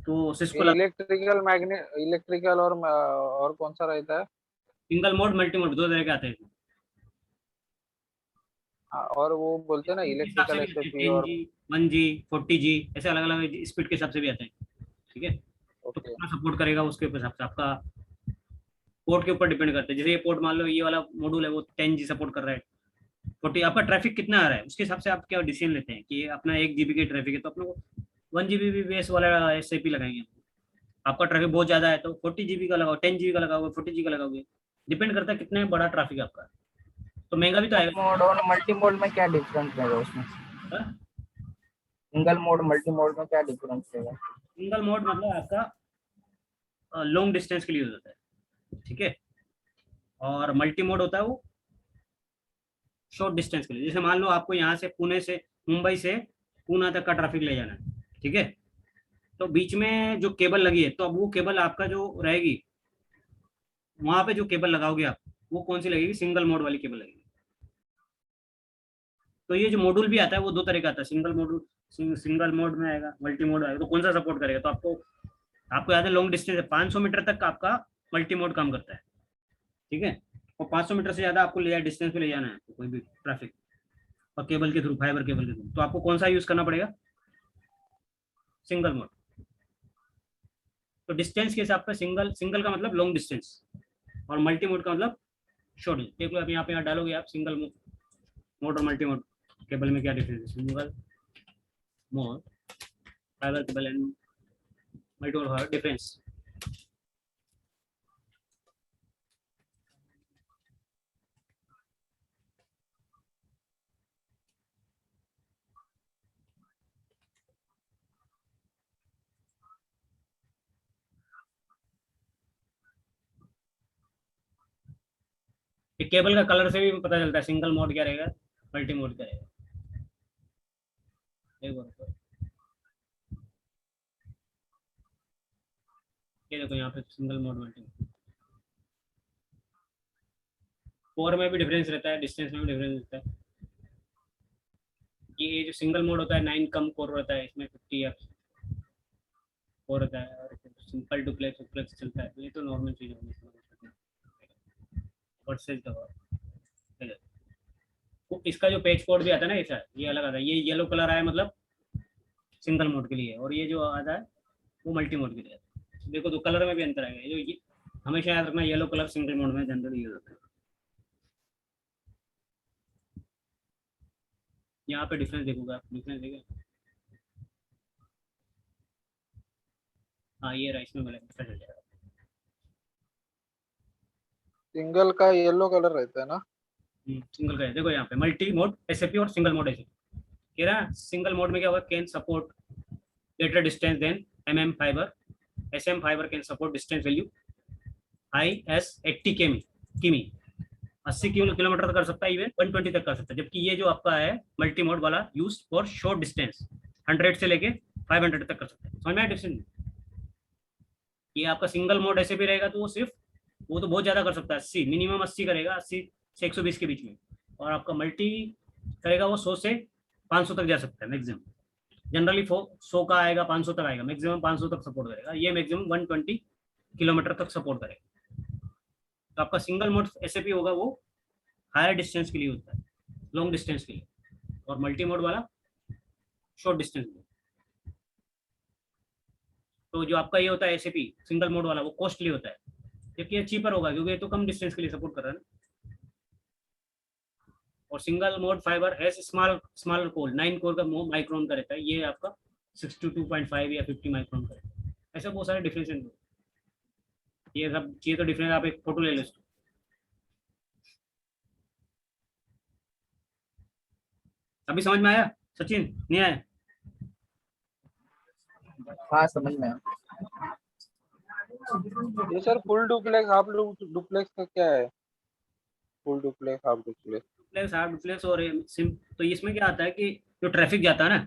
तो सिस्को ये इलेक्ट्रिकल मैग्नेट इलेक्ट्रिकल और कौन सा रहता है। सिंगल मोड मल्टी मोड 2 तरह के आते हैं। हाँ और वो बोलते हैं ना स्पीड के हिसाब से इलेक्ट्रिकल भी आते हैं, एसएपी और 10G 1G 40G, ऐसे अलग अलग स्पीड के हिसाब से भी आते हैं, ठीक है। तो ओके कितना सपोर्ट करेगा उसके हिसाब से आपका पोर्ट के ऊपर डिपेंड करता है। जैसे ये पोर्ट मान लो ये वाला मॉड्यूल है वो 10G सपोर्ट कर रहा है, 40 आपका ट्रैफिक कितना आ रहा है उसके हिसाब से आप क्या डिसीजन लेते हैं कि अपना 1 GB की ट्रैफिक है तो अपने को 1 GB भी बेस वाला एसएपी लगाएंगे। आपका ट्रैफिक बहुत ज्यादा है तो 40 GB का लगाओ, 10 GB का लगाओगे, 40G का लगाओगे, डिपेंड करता है कितने बड़ा ट्रैफिक है आपका, तो महंगा भी तो आएगा। मोड और मल्टी मोड में क्या डिफरेंस रहेगा उसमें? सिंगल मोड मल्टी मोड में क्या डिफरेंस रहेगा? सिंगल मोड मतलब आपका लॉन्ग डिस्टेंस के लिए यूज होता है, ठीक है। और मल्टी मोड होता है वो शॉर्ट डिस्टेंस के लिए, जैसे मान लो आपको यहाँ से पुणे से मुंबई से पूना तक का ट्रैफिक ले जाना है, ठीक है। तो बीच में जो केबल लगी है तो अब वो केबल आपका जो रहेगी, वहां पे जो केबल लगाओगे आप वो कौन सी लगेगी, सिंगल मोड वाली केबल लगेगी। तो ये जो मॉड्यूल भी आता है वो 2 तरह का आता है, सिंगल मॉड्यूल सिंगल मोड में आएगा, मल्टी मोड आएगा, तो कौन सा सपोर्ट करेगा। तो आपको याद है लॉन्ग डिस्टेंस है 500 मीटर तक आपका मल्टी मोड काम करता है, ठीक है। और 500 मीटर से ज्यादा आपको ले डिस्टेंस पे ले जाना है तो कोई भी ट्रैफिक और केबल के थ्रू, फाइबर केबल के थ्रू, तो आपको कौन सा यूज करना पड़ेगा, सिंगल मोड। तो डिस्टेंस के हिसाब से सिंगल सिंगल का मतलब लॉन्ग डिस्टेंस और मल्टी मोड का मतलब शॉर्ट। देख लो आप यहाँ पे डालोगे आप सिंगल मोड और मल्टी मोड केबल में क्या डिफरेंस है। Single mode fibre cable and multi mode difference. Cable का कलर से भी पता चलता है सिंगल मोड क्या रहेगा, मल्टी मोड क्या रहेगा। एक बार ये देखो यहाँ पे single mode multi mode, core में भी डिफरेंस रहता है, डिस्टेंस में भी डिफरेंस रहता है। ये जो सिंगल मोड होता है 9 कम कोर रहता है, इसमें 50 कोर रहता है, और सिंपल डुप्लेक्स डुप्लेक्स चलता है, ये तो नॉर्मल चीज होगी। वर्सेस दबाव, वो इसका जो पेज कोड भी आता है ना ऐसा, ये अलग आता है। ये येलो कलर आया मतलब सिंगल मोड के लिए, और ये जो आता है वो मल्टी मोड के लिए। देखो तो कलर में भी अंतर आएगा। ये हमेशा याद रखना, येलो कलर सिंगल मोड में जनरली यूज होता है। यहाँ पे डिफरेंस देखोगे आप, डिफरेंस देखो। हाँ ये रहा, इसमें मिलेगा, पता चल जाएगा। सिंगल का येलो कलर रहता है ना। सिंगल का है, देखो यहाँ पे मल्टी मोड एसएपी और सिंगल मोड एसएपी कह रहा है। सिंगल मोड में क्या होगा, can support greater distance than mm fiber. SM fiber can support distance value high as 80 किमी, 80 किलोमीटर तक कर सकता है, इवन 120 तक कर सकता है। जबकि ये जो आपका है मल्टी मोड वाला, यूज फॉर शॉर्ट डिस्टेंस 100 से लेके 500 तक कर सकता है। समझ में आया डिफरेंस? ये आपका सिंगल मोड ऐसे भी रहेगा तो वो सिर्फ, वो तो बहुत ज्यादा कर सकता है, 80 मिनिमम 80 करेगा, 80 से 120 के बीच में। और आपका मल्टी करेगा वो 100 से 500 तक जा सकता है मैक्सिमम। जनरली 100 का आएगा, 500 तक आएगा, मैक्सिमम 500 तक सपोर्ट करेगा। ये मैक्सिमम 120 किलोमीटर तक सपोर्ट करेगा। तो आपका सिंगल मोड एसएपी होगा वो हायर डिस्टेंस के लिए होता है, लॉन्ग डिस्टेंस के लिए, और मल्टी मोड वाला शॉर्ट डिस्टेंस में। तो जो आपका ये होता है एसएपी सिंगल मोड वाला, वो कॉस्टली होता है, जबकि ये चीपर होगा क्योंकि ये तो कम डिस्टेंस के लिए सपोर्ट कर रहा है ना। और सिंगल मोड फाइबर है स्मॉल कोर, 9 कोर का माइक्रोन का रहता है, ये आपका 62.5 या 50 माइक्रोन का रहता है। ऐसे बहुत सारे डिफरेंस हैं। ये सब चीज़ें तो डिफरेंस, आप एक फोटो ले लो इसको। अभी समझ में आया सचिन, नहीं आया? हाँ समझ में आया। ये sir full duplex half duplex का क्या है? Full duplex half duplex. Duplex half duplex और सिम, तो इसमें क्या आता है कि जो ट्रैफिक जाता है ना,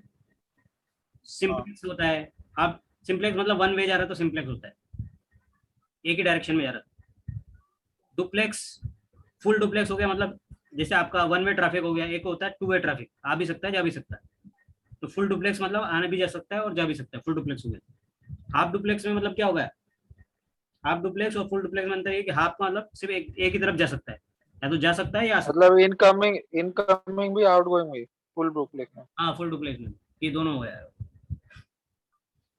सिंप्लेक्स होता है। आप सिंप्लेक्स मतलब वन वे जा रहा है तो सिंप्लेक्स होता है, एक ही डायरेक्शन में जा रहा है। डुप्लेक्स, फुल डुप्लेक्स हो गया मतलब जैसे आपका वन वे ट्रैफिक हो गया, एक होता है टू वे ट्रैफिक, आ भी सकता है जा भी सकता है। तो फुल डुप्लेक्स मतलब आने भी जा सकता है और जा भी सकता है, फुल डुप्लेक्स हो गया। हाफ डुप्लेक्स में मतलब क्या होगा, हाफ डुप्लेक्स और फुल डुप्लेक्स में अंतर है कि हाफ का मतलब सिर्फ एक ही तरफ जा सकता है, या तो जा सकता है या आ सकता मतलब इनकमिंग भी आउटगोइंग भी फुल डुप्लेक्स में। है। हाँ फुल डुप्लेक्स में ये दोनों हो गया।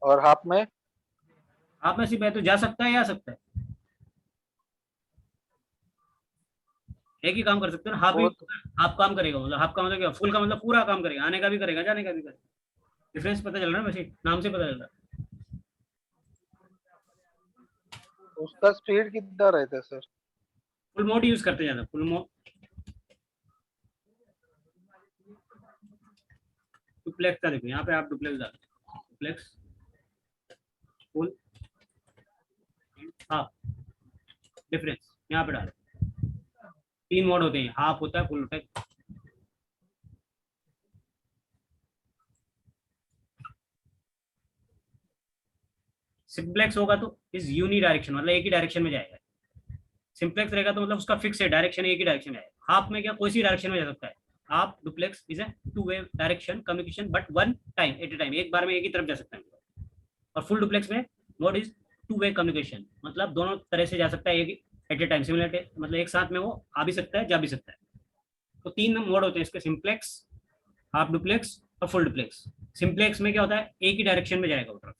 और हाफ में? हाफ में सिर्फ है तो जा सकता है या आ सकता है, एक ही काम कर सकते हैं ना। हाफ ही वो हाफ काम करेगा, मतलब हाफ का मतलब क्या, फुल का मतलब पूरा काम करेगा, आने का भी करेगा जाने का भी करेगा। डिफरेंस पता चल रहा है वैसे, नाम से पता चल रहा है। उसका स्पीड कितना रहता है सर? फुल मोड यूज करते हैं ज्यादा, फुल मोड। डुप्लेक्स का देखो यहाँ पे, आप डुप्लेक्स डाल, डुप्लेक्स फुल हाफ, डिफरेंस यहाँ पे डालो। 3 मोड होते हैं, हाफ होता है, फुल होता है। सिंप्लेक्स होगा तो इज यूनी डायरेक्शन, मतलब एक ही डायरेक्शन में जाएगा। सिंप्लेक्स रहेगा तो मतलब उसका फिक्स है डायरेक्शन, एक ही डायरेक्शन में आएगा। हाफ में क्या, कोई सी डायरेक्शन में जा सकता है। Half duplex is a two way direction communication but one time at a time, एक बार में एक ही तरफ जा सकता है। और फुल डुप्लेक्स में mode is two way communication, मतलब दोनों तरह से जा सकता है एक एट ए टाइम, सिमिलर, मतलब एक साथ में वो आ भी सकता है जा भी सकता है। तो 3 मोड होते हैं इसके, सिंप्लेक्स, हाफ डुप्लेक्स और फुल डुप्लेक्स। सिंप्लेक्स में क्या होता है, एक ही डायरेक्शन में जाएगा वो ट्रक।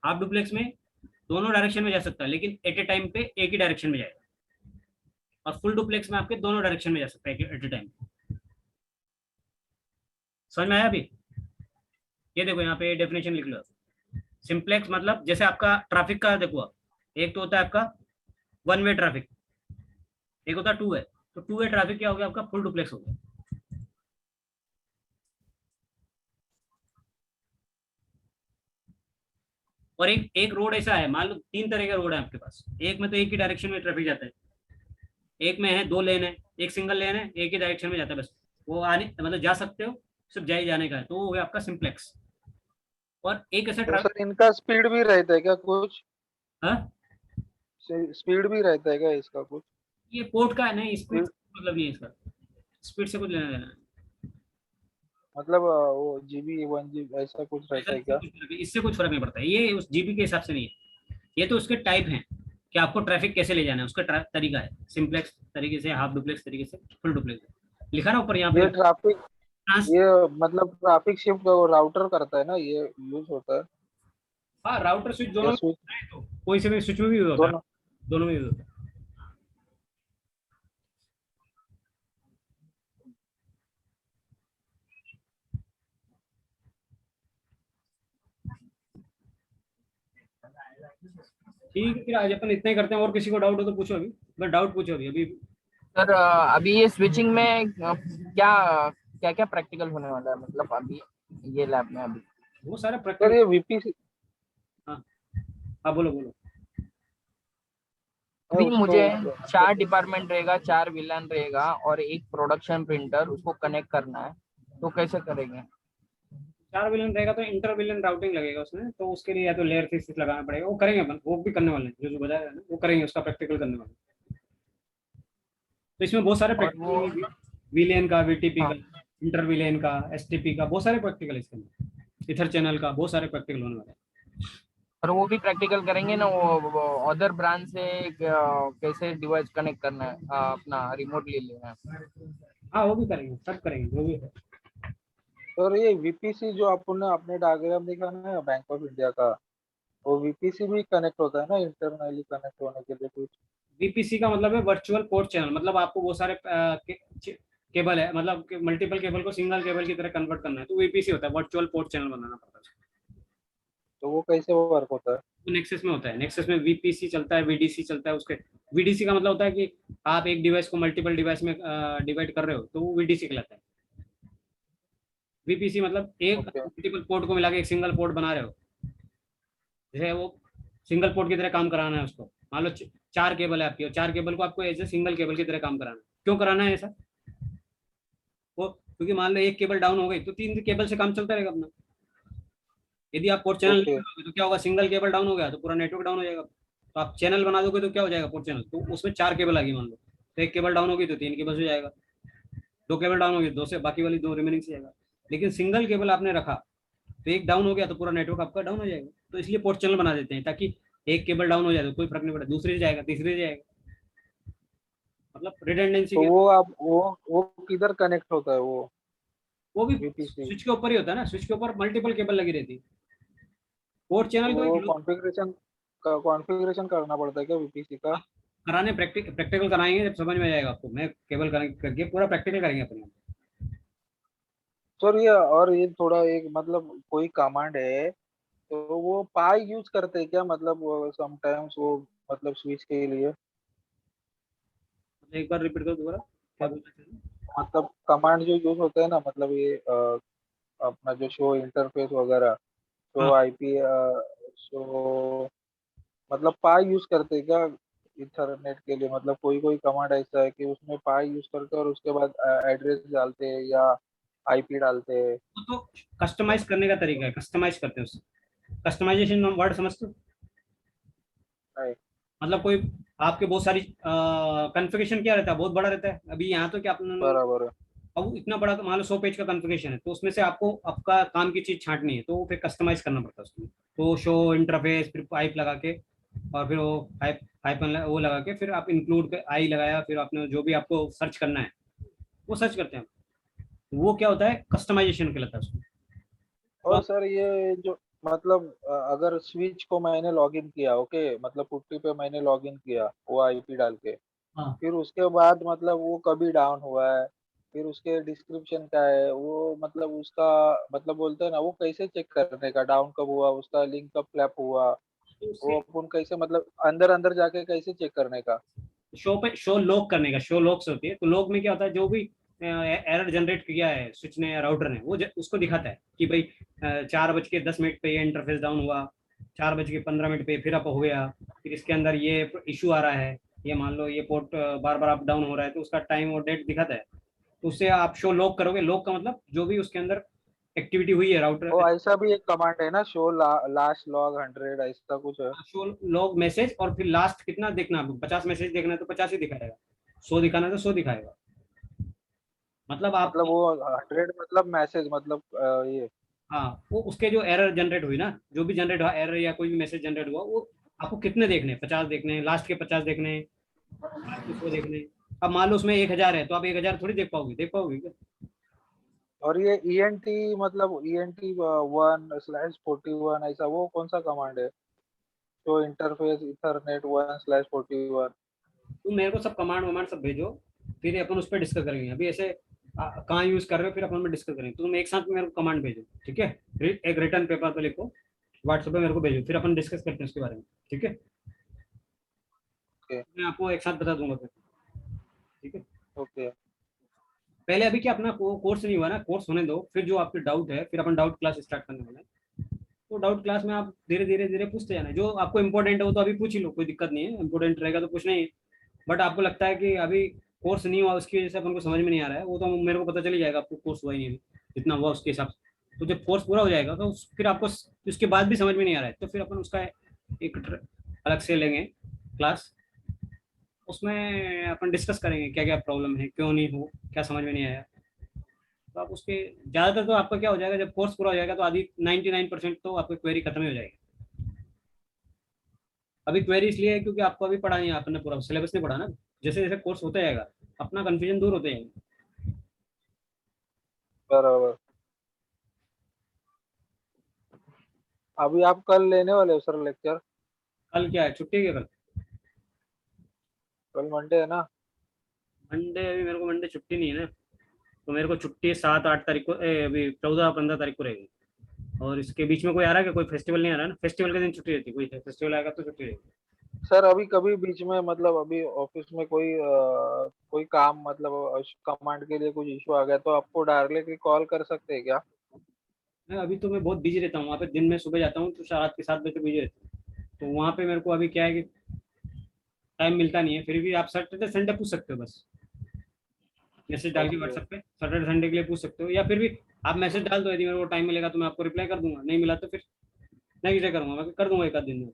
हाफ डुप्लेक्स में दोनों डायरेक्शन में जा सकता है लेकिन एट ए टाइम पे एक ही डायरेक्शन में जाएगा। और फुल डुप्लेक्स में आपके दोनों डायरेक्शन में जा सकता है एट ए टाइम। समझ में आया अभी? ये देखो यहाँ पे डेफिनेशन लिख लो। सिंप्लेक्स मतलब जैसे आपका ट्रैफिक का देखो, एक तो होता है आपका वन वे ट्रैफिक, एक होता है टू वे। तो टू वे ट्रैफिक क्या हो गया आपका, फुल डुप्लेक्स हो गया। और एक रोड ऐसा है, मान लो 3 तरह का रोड है आपके पास, एक में तो एक ही डायरेक्शन में ट्रैफिक जाता है, एक में है 2 लेन है, एक सिंगल लेन है, एक ही डायरेक्शन में जाता है बस, वो आने मतलब जा सकते हो, सिर्फ जाए जाने का है, तो वो हो गया आपका सिंप्लेक्स। और एक ऐसा तो ट्रैफिक, सर इनका स्पीड भी रहता है क्या कुछ? हाँ स्पीड भी रहता है क्या इसका कुछ? ये पोर्ट का है, नहीं स्पीड स्पीड? मतलब नहीं है इसका, स्पीड से कुछ लेना देना है। मतलब वो जीबी 1 GB ऐसा कुछ रहता है क्या? इससे कुछ फर्क नहीं पड़ता है, ये उस जीबी के हिसाब से नहीं है, ये तो उसके टाइप हैं कि आपको ट्रैफिक कैसे ले जाना है, उसका तरीका है, सिंपलेक्स तरीके से, हाफ डुप्लेक्स तरीके से, फुल डुप्लेक्स लिखा ना ऊपर यहाँ पे। ये ट्रैफिक ट्रांस ये मतलब ट्रैफिक शिफ्ट राउटर करता है ना, ये यूज होता है हाँ, राउटर स्विच दोनों या में स्विच होता है, तो कोई से भी स्विच में भी यूज होता है, दोनों? दोनों में यूज होता है। ठीक है, फिर आज अपन इतना ही करते हैं, और किसी को डाउट हो तो पूछो अभी, अगर डाउट पूछो अभी अभी। सर अभी ये स्विचिंग में क्या क्या क्या प्रैक्टिकल होने वाला है, मतलब अभी ये लैब में अभी? वो सारे सर प्रैक्टिकल। ये वीपीसी हाँ हाँ, बोलो बोलो। है अभी उसको मुझे मतलब 4 डिपार्टमेंट रहेगा, 4 विलन रहेगा और एक प्रोडक्शन प्रिंटर, उसको कनेक्ट करना है, तो कैसे करेंगे? 4 बिलियन रहेगा तो इंटर बिलियन राउटिंग लगेगा उसमें, तो उसके लिए या तो लेयर थ्री लगाना पड़ेगा, वो करेंगे अपन, वो भी करने वाले हैं, जो जो बताया ना वो करेंगे, उसका प्रैक्टिकल करने वाले हैं। तो इसमें बहुत सारे और वो प्रैक्टिकल, विलेन का, वीटीपी का, हाँ, इंटर विलेन का, एसटीपी का, बहुत सारे प्रैक्टिकल इसके अंदर, इथर चैनल का, बहुत सारे प्रैक्टिकल होने वाले हैं। और वो भी प्रैक्टिकल करेंगे ना, वो अदर ब्रांच से कैसे डिवाइस कनेक्ट करना है, अपना रिमोटली लेना है। हाँ वो भी करेंगे, सब करेंगे जो भी है। सर ये वीपीसी जो आपने अपने डायग्राम देखा ना बैंक ऑफ इंडिया का, वो वीपीसी भी कनेक्ट होता है ना इंटरनली कनेक्ट होने के लिए कुछ? वीपीसी का मतलब है वर्चुअल पोर्ट चैनल, मतलब आपको बहुत सारे केबल है, मतलब मल्टीपल केबल को सिंगल केबल की तरह कन्वर्ट करना है, तो वीपीसी होता है, वर्चुअल पोर्ट चैनल बनाना पड़ता है। तो वो कैसे वर्क होता है? तो नेक्सस में होता है, नेक्सस में वीपीसी चलता है, वीडीसी चलता है उसके। वीडीसी का मतलब होता है कि आप एक डिवाइस को मल्टीपल डिवाइस में डिवाइड कर रहे हो, तो वो वीडीसी कहलाता है। वीपीसी मतलब एक ओके। मल्टीपल पोर्ट को मिला के एक सिंगल पोर्ट बना रहे हो, जैसे वो सिंगल पोर्ट की तरह काम कराना है उसको। मान लो 4 केबल है आपकी, और 4 केबल को आपको एज ए सिंगल केबल की तरह काम कराना है। क्यों कराना है ऐसा? वो क्योंकि मान लो एक केबल डाउन हो गई तो 3 केबल से काम चलता रहेगा अपना। यदि आप पोर्ट चैनल नहीं ओके। बनाओगे तो क्या होगा, सिंगल केबल डाउन हो गया तो पूरा नेटवर्क डाउन हो जाएगा। तो आप चैनल बना दोगे तो क्या हो जाएगा, पोर्ट चैनल, तो उसमें 4 केबल आ गई मान लो, तो एक केबल डाउन होगी तो 3 केबल से जाएगा, 2 केबल डाउन होगी 2 से, बाकी वाली 2 रिमेनिंग से जाएगा। लेकिन सिंगल केबल आपने रखा तो एक डाउन हो गया तो पूरा नेटवर्क आपका डाउन हो जाएगा, तो इसलिए पोर्ट चैनल बना देते हैं, ताकि एक केबल डाउन हो जाए तो कोई फर्क नहीं पड़ता, दूसरे से जाएगा, तीसरे से जाएगा, मतलब रिडंडेंसी तो के। वो आप वो किधर कनेक्ट होता है वो भी वीपीसी? स्विच के ऊपर ही होता है ना, स्विच के ऊपर मल्टीपल केबल लगी रहती है। पोर्ट चैनल तो वो एक कॉन्फ़िगरेशन करना पड़ता है क्या वीपीसी का? आप कराने प्रैक्टिकल कराएंगे जब समझ में आ जाएगा आपको, मैं केबल कनेक्ट करके पूरा प्रैक्टिकल करेंगे अपने। सर ये और ये थोड़ा एक मतलब कोई कमांड है, तो वो पाई यूज करते हैं क्या, मतलब समटाइम्स वो मतलब स्विच के लिए? एक बार रिपीट करो दोबारा, क्या मत, बोलना चाहिए? मतलब कमांड जो यूज होता है ना, मतलब ये अपना जो शो इंटरफेस वगैरह, शो हाँ आईपी, शो मतलब पाई यूज करते हैं क्या इथरनेट के लिए? मतलब कोई कोई कमांड ऐसा है कि उसमें पाई यूज करते हैं और उसके बाद एड्रेस डालते हैं या आईपी डालते हैं? तो कस्टमाइज करने का तरीका है, कस्टमाइज करते हैं उससे। कस्टमाइजेशन वर्ड समझते हो? नहीं। मतलब कोई आपके बहुत सारी कॉन्फ़िगरेशन क्या रहता है, बहुत बड़ा रहता है, अभी यहाँ तो क्या अपने, बराबर है। अब इतना बड़ा मान लो 100 पेज का कॉन्फ़िगरेशन है, तो उसमें से आपको आपका काम की चीज छांटनी है, तो वो फिर कस्टमाइज करना पड़ता है उसमें। तो शो इंटरफेस, फिर पाइप लगा के, और फिर वो पाइप पाइपन वो लगा के, फिर आप इंक्लूड पे आई लगाया, फिर आपने जो भी आपको सर्च करना है वो सर्च करते हैं। तो वो क्या होता है, कस्टमाइजेशन कहलाता है उसको। तो और आप, सर ये जो मतलब अगर स्विच को मैंने लॉगिन किया, ओके, मतलब पुट्टी पे मैंने लॉगिन किया वो आईपी डाल के, हाँ फिर उसके बाद मतलब वो कभी डाउन हुआ है, फिर उसके डिस्क्रिप्शन क्या है वो, मतलब उसका मतलब बोलते हैं ना, वो कैसे चेक करने का डाउन कब हुआ, उसका लिंक कब फ्लैप हुआ, तो वो उससे अपन कैसे मतलब अंदर अंदर जाके कैसे चेक करने का? शो पे शो लॉक करने का, शो लॉक्स होती है, तो लॉग में क्या होता है, जो भी एरर जनरेट किया है स्विच ने या राउटर ने, वो उसको दिखाता है कि भाई 4:10 पे ये इंटरफेस डाउन हुआ, 4:15 पे फिर अप हो गया, फिर इसके अंदर ये इशू आ रहा है, ये मान लो ये पोर्ट बार बार अप डाउन हो रहा है, तो उसका टाइम और डेट दिखाता है। तो उससे आप शो लॉक करोगे, लॉक का मतलब जो भी उसके अंदर एक्टिविटी हुई है वो राउटर, ऐसा भी एक कमांड है ना, शो लास्ट लॉग 100 ऐसा कुछ है? शो लॉग मैसेज, और फिर लास्ट कितना देखना है आपको, 50 मैसेज देखना है तो 50 ही दिखाएगा, 100 दिखाना है तो 100 दिखाएगा। मतलब आप मतलब वो 100 मतलब मैसेज मतलब ये हाँ, वो उसके जो एरर जनरेट हुई ना, जो भी जनरेट हुआ एरर या कोई भी मैसेज जनरेट हुआ, वो आपको कितने देखने हैं? 50 देखने हैं, लास्ट के 50 देखने हैं, लास्ट के 100 देखने हैं। अब मान लो उसमें 1000 है, तो आप 1000 थोड़ी देख पाओगे क्या? और ये ENT मतलब ENT 1/41 ऐसा वो कौन सा कमांड है? तो इंटरफेस इथरनेट 1/41। तुम मेरे को सब कमांड वमांड सब भेजो, फिर अपन उस पर डिस्कस करेंगे। अभी ऐसे कहाँ यूज कर रहे हो, फिर अपन में डिस्कस करेंगे। तो तुम एक साथ मेरे को कमांड भेजो, ठीक है? एक रिटर्न पेपर पे लिखो, व्हाट्सएप पे मेरे को भेजो, फिर अपन डिस्कस करते हैं उसके बारे में, ठीक है? ओके मैं आपको एक साथ बता दूंगा फिर, ठीक है? ओके पहले अभी क्या अपना कोर्स नहीं हुआ ना, कोर्स होने दो, फिर जो आपके डाउट है फिर अपन डाउट क्लास स्टार्ट करने वाले हैं। तो डाउट क्लास में आप धीरे धीरे धीरे पूछते जाना, जो आपको इंपॉर्टेंट है वो तो अभी पूछ ही लो, कोई दिक्कत नहीं है, इंपॉर्टेंट रहेगा तो पूछना ही है। बट आपको लगता है कि अभी कोर्स नहीं हुआ उसकी वजह से अपन को समझ में नहीं आ रहा है, वो तो मेरे को पता चल ही जाएगा, आपको कोर्स हुआ ही नहीं अभी, जितना हुआ उसके हिसाब से। तो जब कोर्स पूरा हो जाएगा तो फिर आपको उसके बाद भी समझ में नहीं आ रहा है, तो फिर अपन उसका एक अलग से लेंगे क्लास, उसमें अपन डिस्कस करेंगे क्या क्या प्रॉब्लम है, क्यों नहीं हो, क्या समझ में नहीं आया। तो आप उसके ज़्यादातर तो आपका क्या हो जाएगा, जब कोर्स पूरा हो जाएगा तो आधी 99% तो आपकी क्वेरी खत्म ही हो जाएगी। अभी क्वेरी इसलिए है क्योंकि आपको अभी पढ़ा नहीं है, आपने पूरा सिलेबस नहीं पढ़ा ना। जैसे जैसे कोर्स होता जाएगा अपना कंफ्यूजन दूर होते जाएगा। बराबर। अभी आप कल लेने वाले हो सर लेक्चर? कल क्या है, छुट्टी है क्या कल? कल मंडे है ना? मंडे अभी मेरे को मंडे छुट्टी नहीं है ना। तो मेरे को छुट्टी 7-8 तारीख को अभी 14-15 तारीख को रहेगी। और इसके बीच में कोई आ रहा है क्या? कोई फेस्टिवल नहीं आ रहा है ना? फेस्टिवल के दिन छुट्टी रहती है, कोई फेस्टिवल आएगा तो छुट्टी रहेगी। सर अभी कभी बीच में मतलब अभी ऑफिस में कोई काम मतलब कमांड के लिए कुछ इशू आ गया तो आपको डायरेक्टली कॉल कर सकते हैं क्या? अभी तो मैं बहुत बिजी रहता हूँ वहाँ पे, दिन में सुबह जाता हूँ तो रात के 7 बजे बिजी रहता हूँ। तो वहाँ पे मेरे को अभी क्या है कि टाइम मिलता नहीं है। फिर भी आप सैटरडे संडे पूछ सकते हो, बस मैसेज डाल के ओके व्हाट्सएप पे सैटरडे संडे के लिए पूछ सकते हो, या फिर भी आप मैसेज डाल दो, यदि मेरे को टाइम मिलेगा तो मैं आपको रिप्लाई कर दूंगा, नहीं मिला तो फिर नेक्स्ट डे करूंगा, मैं कर दूंगा एक आध दिन में।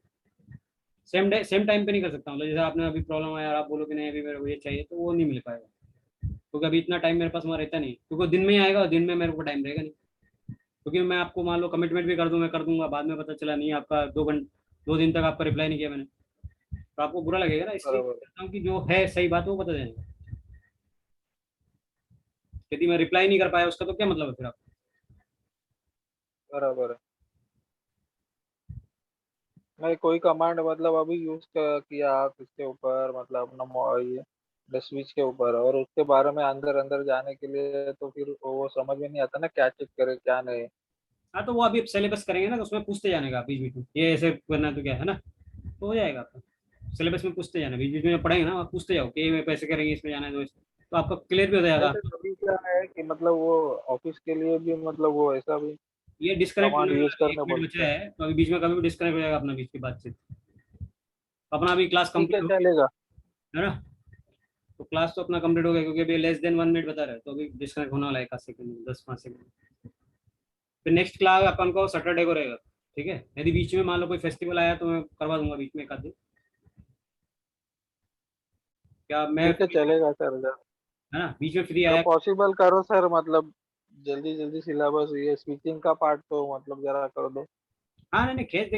सेम डे सेम टाइम पे नहीं कर सकता हूँ, जैसे आपने अभी प्रॉब्लम आया और आप बोलो कि नहीं अभी मेरे को ये चाहिए, तो वो नहीं मिल पाएगा, क्योंकि अभी इतना टाइम मेरे पास वहाँ रहता नहीं, क्योंकि दिन में ही आएगा और दिन में मेरे को टाइम रहेगा नहीं। क्योंकि मैं आपको मान लो कमिटमेंट भी कर दूं, मैं कर दूंगा, बाद में पता चला नहीं आपका 2 दिन तक आपका रिप्लाई नहीं किया मैंने, तो आपको बुरा लगेगा ना। इसलिए बराबर कहता हूँ कि जो है सही बात है वो बता देना। यदि मैं रिप्लाई नहीं कर पाया उसका तो क्या मतलब है फिर आप। बराबर है। नहीं कोई कमांड मतलब अभी यूज किया आप इसके ऊपर मतलब अपना ये स्विच के ऊपर और उसके बारे में अंदर अंदर जाने के लिए तो फिर वो समझ में नहीं आता ना क्या चेक करे क्या नहीं। हाँ, तो वो अभी सिलेबस करेंगे ना, तो उसमें पूछते जाने का बीच बीच में, ये ऐसे करना है तो क्या है ना, तो हो जाएगा आपका। सिलेबस में पूछते जाना, बीच बीच में पढ़ेंगे ना, आप पूछते जाओ कि ये पैसे करेंगे, इसमें जाना है तो आपका क्लियर भी हो जाएगा। ऐसे कभी क्या है कि मतलब वो ऑफिस के लिए भी मतलब वो ऐसा भी ये डिस्कनेक्ट कमांड होने यूज वाला, एक करने मिनट बोलते बचा हैं। है, तो अभी बीच में कभी भी डिस्कनेक्ट हो जाएगा अपना बीच की बातचीत। अपना अभी क्लास ठीक है कंप्लीट हो गई चलेगा। है ना? तो क्लास तो अपना कंप्लीट हो गया, क्योंकि अभी लेस देन 1 मिनट बता रहा है, तो अभी डिस्कनेक्ट होने वाला है 1 सेकंड 10-5 सेकंड। फिर नेक्स्ट क्लास अपन को सैटरडे को रहेगा, ठीक है? यदि बीच में मान लो कोई फेस्टिवल आया तो मैं करवा दूंगा बीच में एक आध दिन, क्या मैं ठीक है चलेगा सर। है ना, बीच में फ्री जरा आया। पॉसिबल करो सर मतलब जल्दी जल्दी सिलेबस ये स्विचिंग का पार्ट तो मतलब जरा कर दो। हाँ नहीं नहीं, खेल